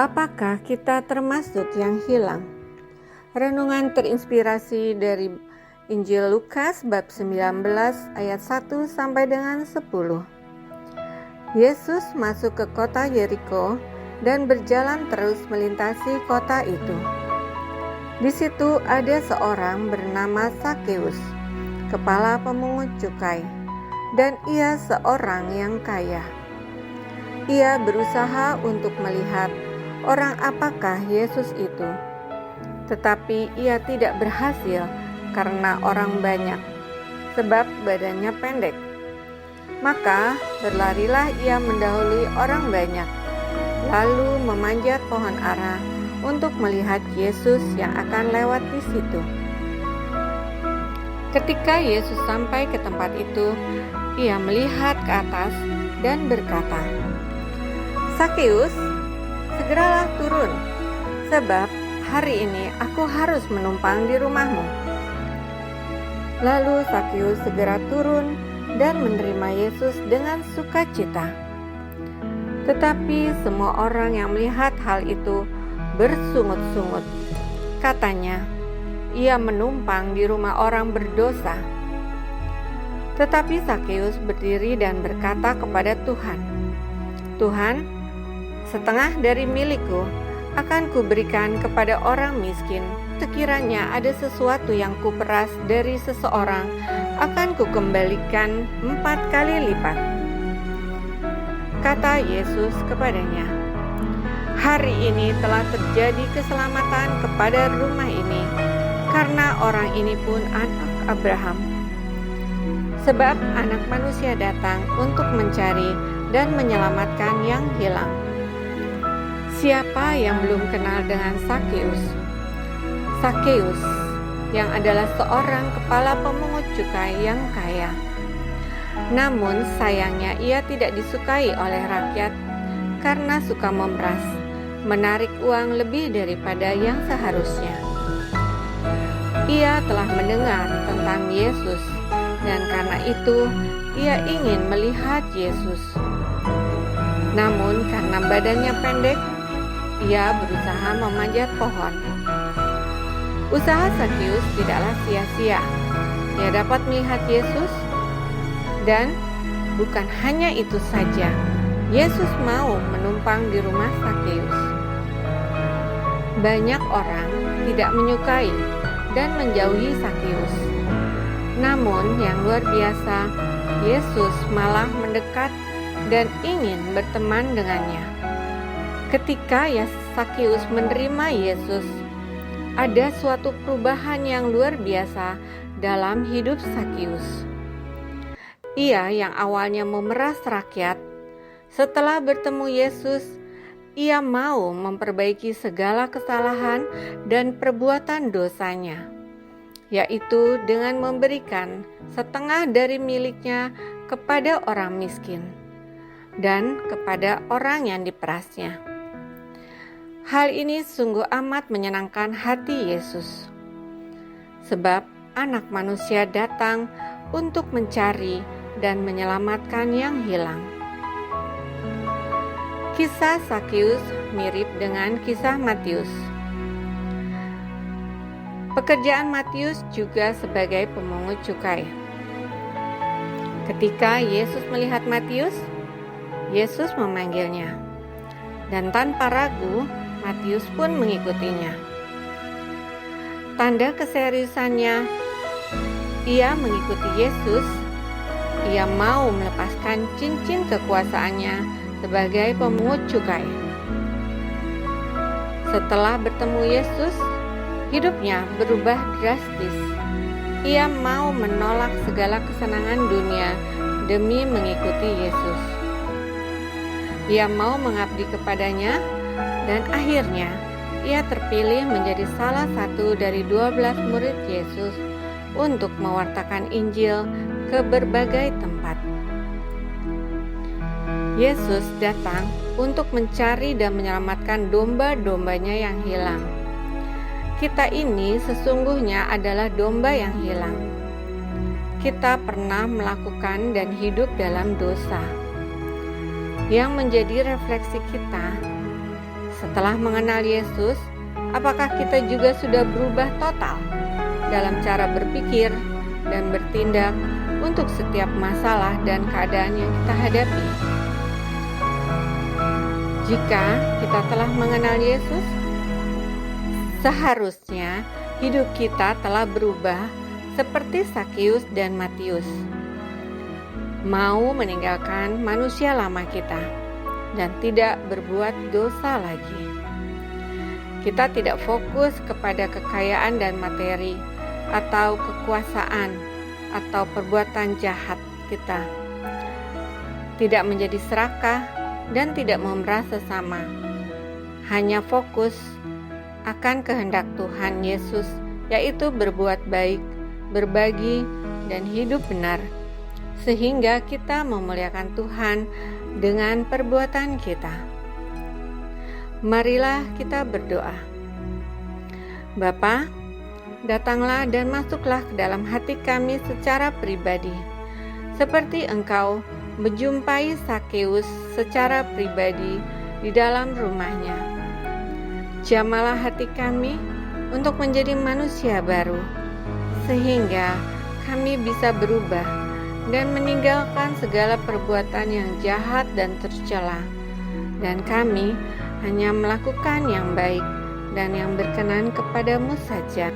Apakah kita termasuk yang hilang? Renungan terinspirasi dari Injil Lukas bab 19 ayat 1 sampai dengan 10. Yesus masuk ke kota Yeriko dan berjalan terus melintasi kota itu. Di situ ada seorang bernama Sakeus, kepala pemungut cukai, dan ia seorang yang kaya. Ia berusaha untuk melihat orang apakah Yesus itu, tetapi ia tidak berhasil karena orang banyak, sebab badannya pendek. Maka berlarilah ia mendahului orang banyak, lalu memanjat pohon ara untuk melihat Yesus yang akan lewat di situ. Ketika Yesus sampai ke tempat itu, ia melihat ke atas dan berkata, "Sakeus, segeralah turun, sebab hari ini aku harus menumpang di rumahmu." Lalu Sakeus segera turun dan menerima Yesus dengan sukacita. Tetapi semua orang yang melihat hal itu bersungut-sungut. Katanya, ia menumpang di rumah orang berdosa. Tetapi Sakeus berdiri dan berkata kepada Tuhan, "Tuhan, setengah dari milikku akan kuberikan kepada orang miskin. Sekiranya ada sesuatu yang kuperas dari seseorang, akan kukembalikan 4 kali lipat." Kata Yesus kepadanya, "Hari ini telah terjadi keselamatan kepada rumah ini, karena orang ini pun anak Abraham. Sebab Anak Manusia datang untuk mencari dan menyelamatkan yang hilang." Siapa yang belum kenal dengan Sakeus? Sakeus yang adalah seorang kepala pemungut cukai yang kaya. Namun sayangnya ia tidak disukai oleh rakyat karena suka memeras, menarik uang lebih daripada yang seharusnya. Ia telah mendengar tentang Yesus dan karena itu ia ingin melihat Yesus. Namun karena badannya pendek, ia berusaha memanjat pohon. Usaha Sakeus tidaklah sia-sia. Ia dapat melihat Yesus, dan bukan hanya itu saja, Yesus mau menumpang di rumah Sakeus. Banyak orang tidak menyukai dan menjauhi Sakeus. Namun yang luar biasa, Yesus malah mendekat dan ingin berteman dengannya. Ketika Sakeus menerima Yesus, ada suatu perubahan yang luar biasa dalam hidup Sakeus. Ia yang awalnya memeras rakyat, setelah bertemu Yesus, ia mau memperbaiki segala kesalahan dan perbuatan dosanya, yaitu dengan memberikan setengah dari miliknya kepada orang miskin dan kepada orang yang diperasnya. Hal ini sungguh amat menyenangkan hati Yesus, sebab Anak Manusia datang untuk mencari dan menyelamatkan yang hilang. Kisah Sakeus mirip dengan kisah Matius. Pekerjaan Matius juga sebagai pemungut cukai. Ketika Yesus melihat Matius, Yesus memanggilnya, dan tanpa ragu Matius pun mengikutinya. Tanda keseriusannya, ia mengikuti Yesus. Ia mau melepaskan cincin kekuasaannya sebagai pemungut cukai. Setelah bertemu Yesus, hidupnya berubah drastis. Ia mau menolak segala kesenangan dunia demi mengikuti Yesus. Ia mau mengabdi kepadanya, dan akhirnya ia terpilih menjadi salah satu dari 12 murid Yesus untuk mewartakan Injil ke berbagai tempat. Yesus datang untuk mencari dan menyelamatkan domba-dombanya yang hilang. Kita ini sesungguhnya adalah domba yang hilang. Kita pernah melakukan dan hidup dalam dosa. Yang menjadi refleksi kita, Setelah mengenal Yesus, apakah kita juga sudah berubah total dalam cara berpikir dan bertindak untuk setiap masalah dan keadaan yang kita hadapi? Jika kita telah mengenal Yesus, seharusnya hidup kita telah berubah seperti Sakeus dan Matius, mau meninggalkan manusia lama kita dan tidak berbuat dosa lagi. Kita tidak fokus kepada kekayaan dan materi atau kekuasaan atau perbuatan jahat kita. Tidak menjadi serakah dan tidak merasa sama. Hanya fokus akan kehendak Tuhan Yesus, yaitu berbuat baik, berbagi, dan hidup benar, sehingga kita memuliakan Tuhan dengan perbuatan kita. Marilah kita berdoa. Bapa, datanglah dan masuklah ke dalam hati kami secara pribadi, seperti Engkau menjumpai Sakeus secara pribadi di dalam rumahnya. Jamalah hati kami untuk menjadi manusia baru, sehingga kami bisa berubah dan meninggalkan segala perbuatan yang jahat dan tercela, dan kami hanya melakukan yang baik dan yang berkenan kepadamu saja.